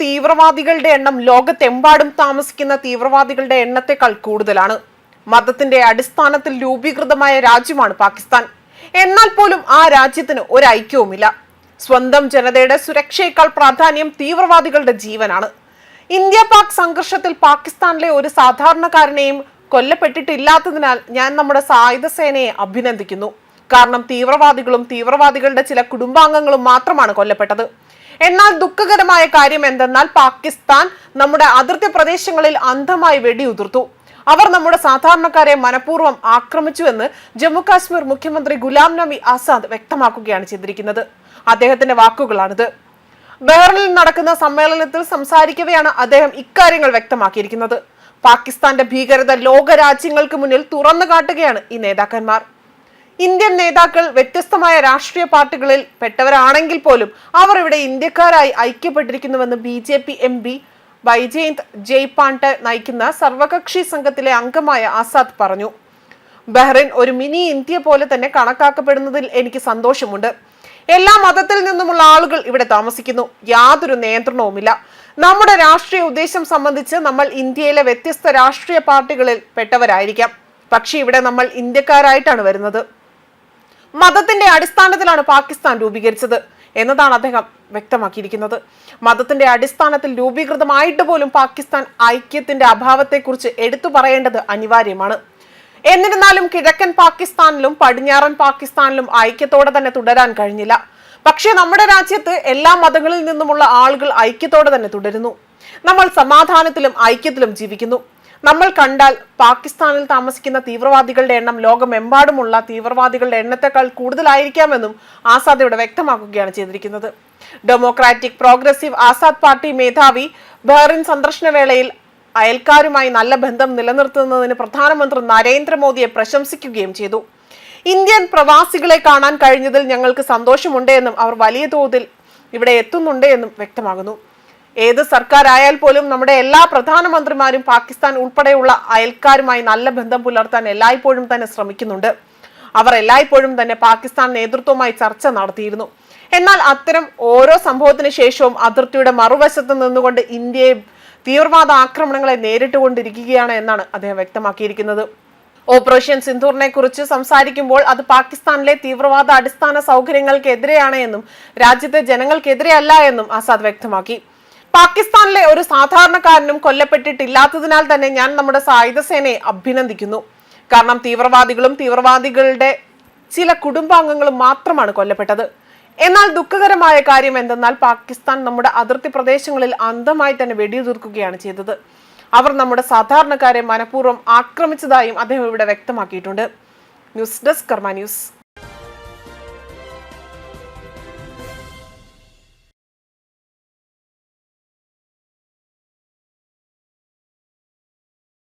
തീവ്രവാദികളുടെ എണ്ണം ലോകത്തെമ്പാടും താമസിക്കുന്ന തീവ്രവാദികളുടെ എണ്ണത്തെക്കാൾ കൂടുതലാണ്. മതത്തിന്റെ അടിസ്ഥാനത്തിൽ രൂപീകൃതമായ രാജ്യമാണ് പാകിസ്ഥാൻ. എന്നാൽ പോലും ആ രാജ്യത്തിന് ഒരു ഐക്യവുമില്ല. സ്വന്തം ജനതയുടെ സുരക്ഷയേക്കാൾ പ്രാധാന്യം തീവ്രവാദികളുടെ ജീവനാണ്. ഇന്ത്യ പാക് സംഘർഷത്തിൽ പാകിസ്ഥാനിലെ ഒരു സാധാരണക്കാരനെയും കൊല്ലപ്പെട്ടിട്ടില്ലാത്തതിനാൽ ഞാൻ നമ്മുടെ സായുധ സേനയെ അഭിനന്ദിക്കുന്നു. കാരണം തീവ്രവാദികളും തീവ്രവാദികളുടെ ചില കുടുംബാംഗങ്ങളും മാത്രമാണ് കൊല്ലപ്പെട്ടത്. എന്നാൽ ദുഃഖകരമായ കാര്യം എന്തെന്നാൽ പാകിസ്ഥാൻ നമ്മുടെ അതിർത്തി പ്രദേശങ്ങളിൽ അന്ധമായി വെടിയുതിർത്തു. അവർ നമ്മുടെ സാധാരണക്കാരെ മനഃപൂർവ്വം ആക്രമിച്ചുവെന്ന് ജമ്മു കാശ്മീർ മുഖ്യമന്ത്രി ഗുലാം നബി ആസാദ് വ്യക്തമാക്കുകയാണ് ചെയ്തിരിക്കുന്നത്. അദ്ദേഹത്തിന്റെ വാക്കുകളാണിത്. ബഹ്റിനിൽ നടക്കുന്ന സമ്മേളനത്തിൽ സംസാരിക്കവെയാണ് അദ്ദേഹം ഇക്കാര്യങ്ങൾ വ്യക്തമാക്കിയിരിക്കുന്നത്. പാകിസ്ഥാന്റെ ഭീകരത ലോക രാജ്യങ്ങൾക്ക് മുന്നിൽ തുറന്നു കാട്ടുകയാണ് ഈ നേതാക്കന്മാർ. ഇന്ത്യൻ നേതാക്കൾ വ്യത്യസ്തമായ രാഷ്ട്രീയ പാർട്ടികളിൽ പെട്ടവരാണെങ്കിൽ പോലും അവർ ഇവിടെ ഇന്ത്യക്കാരായി ഐക്യപ്പെട്ടിരിക്കുന്നുവെന്ന് BJP MP ബൈജയന്ത് ജയ്പാണ്ഡെ നയിക്കുന്ന സർവകക്ഷി സംഘത്തിലെ അംഗമായ ആസാദ് പറഞ്ഞു. ബഹ്റിൻ ഒരു മിനി ഇന്ത്യ പോലെ തന്നെ കണക്കാക്കപ്പെടുന്നതിൽ എനിക്ക് സന്തോഷമുണ്ട്. എല്ലാ മതത്തിൽ നിന്നുമുള്ള ആളുകൾ ഇവിടെ താമസിക്കുന്നു. യാതൊരു നിയന്ത്രണവുമില്ല. നമ്മുടെ രാഷ്ട്രീയ ഉദ്ദേശം സംബന്ധിച്ച് നമ്മൾ ഇന്ത്യയിലെ വ്യത്യസ്ത രാഷ്ട്രീയ പാർട്ടികളിൽ പെട്ടവരായിരിക്കാം. പക്ഷെ ഇവിടെ നമ്മൾ ഇന്ത്യക്കാരായിട്ടാണ് വരുന്നത്. മതത്തിന്റെ അടിസ്ഥാനത്തിലാണ് പാകിസ്ഥാൻ രൂപീകരിച്ചത് എന്നതാണ് അദ്ദേഹം വ്യക്തമാക്കിയിരിക്കുന്നത്. മതത്തിന്റെ അടിസ്ഥാനത്തിൽ രൂപീകൃതമായിട്ട് പോലും പാകിസ്ഥാൻ ഐക്യത്തിന്റെ അഭാവത്തെക്കുറിച്ച് എടുത്തു പറയേണ്ടത് അനിവാര്യമാണ്. എന്നിരുന്നാലും കിഴക്കൻ പാകിസ്ഥാനിലും പടിഞ്ഞാറൻ പാകിസ്ഥാനിലും ഐക്യത്തോടെ തന്നെ തുടരാൻ കഴിഞ്ഞില്ല. പക്ഷേ നമ്മുടെ രാജ്യത്ത് എല്ലാ മതങ്ങളിൽ നിന്നുമുള്ള ആളുകൾ ഐക്യത്തോടെ തന്നെ തുടരുന്നു. നമ്മൾ സമാധാനത്തിലും ഐക്യത്തിലും ജീവിക്കുന്നു. നമ്മൾ കണ്ടാൽ പാകിസ്ഥാനിൽ താമസിക്കുന്ന തീവ്രവാദികളുടെ എണ്ണം ലോകമെമ്പാടുമുള്ള തീവ്രവാദികളുടെ എണ്ണത്തെക്കാൾ കൂടുതലായിരിക്കാമെന്നും ആസാദ് ഇവിടെ വ്യക്തമാക്കുകയാണ് ചെയ്തിരിക്കുന്നത്. ഡെമോക്രാറ്റിക് പ്രോഗ്രസീവ് ആസാദ് പാർട്ടി മേധാവി ബഹ്റിൻ സന്ദർശന വേളയിൽ അയൽക്കാരുമായി നല്ല ബന്ധം നിലനിർത്തുന്നതിന് പ്രധാനമന്ത്രി നരേന്ദ്രമോദിയെ പ്രശംസിക്കുകയും ചെയ്തു. ഇന്ത്യൻ പ്രവാസികളെ കാണാൻ കഴിഞ്ഞതിൽ ഞങ്ങൾക്ക് സന്തോഷമുണ്ട് എന്നും അവർ വലിയ തോതിൽ ഇവിടെ എത്തുന്നുണ്ട് എന്നും വ്യക്തമാകുന്നു. ഏത് സർക്കാരായാൽ പോലും നമ്മുടെ എല്ലാ പ്രധാനമന്ത്രിമാരും പാകിസ്ഥാൻ ഉൾപ്പെടെയുള്ള അയൽക്കാരുമായി നല്ല ബന്ധം പുലർത്താൻ എല്ലായ്പ്പോഴും തന്നെ ശ്രമിക്കുന്നുണ്ട്. അവർ എല്ലായ്പ്പോഴും തന്നെ പാകിസ്ഥാൻ നേതൃത്വവുമായി ചർച്ച നടത്തിയിരുന്നു. എന്നാൽ അത്തരം ഓരോ സംഭവത്തിന് ശേഷവും അതിർത്തിയുടെ മറുവശത്ത് നിന്നുകൊണ്ട് ഇന്ത്യയെ തീവ്രവാദ ആക്രമണങ്ങളെ നേരിട്ടുകൊണ്ടിരിക്കുകയാണ് എന്നാണ് അദ്ദേഹം വ്യക്തമാക്കിയിരിക്കുന്നത്. ഓപ്പറേഷൻ സിന്ദൂറിനെ കുറിച്ച് സംസാരിക്കുമ്പോൾ അത് പാകിസ്ഥാനിലെ തീവ്രവാദ അടിസ്ഥാന സൗകര്യങ്ങൾക്കെതിരെയാണ് എന്നും രാജ്യത്തെ ജനങ്ങൾക്കെതിരെയല്ല എന്നും ആസാദ് വ്യക്തമാക്കി. പാകിസ്ഥാനിലെ ഒരു സാധാരണക്കാരനും കൊല്ലപ്പെട്ടിട്ടില്ലാത്തതിനാൽ തന്നെ ഞാൻ നമ്മുടെ സായുധ സേനയെ അഭിനന്ദിക്കുന്നു. കാരണം തീവ്രവാദികളും തീവ്രവാദികളുടെ ചില കുടുംബാംഗങ്ങളും മാത്രമാണ് കൊല്ലപ്പെട്ടത്. എന്നാൽ ദുഃഖകരമായ കാര്യം എന്തെന്നാൽ പാകിസ്ഥാൻ നമ്മുടെ അതിർത്തി പ്രദേശങ്ങളിൽ അന്ധമായി തന്നെ വെടിയുതിർക്കുകയാണ് ചെയ്തത്. അവർ നമ്മുടെ സാധാരണക്കാരെ മനഃപൂർവ്വം ആക്രമിച്ചതായും അദ്ദേഹം ഇവിടെ വ്യക്തമാക്കിയിട്ടുണ്ട്. ന്യൂസ് ഡെസ്ക് കർമ്മ ന്യൂസ്.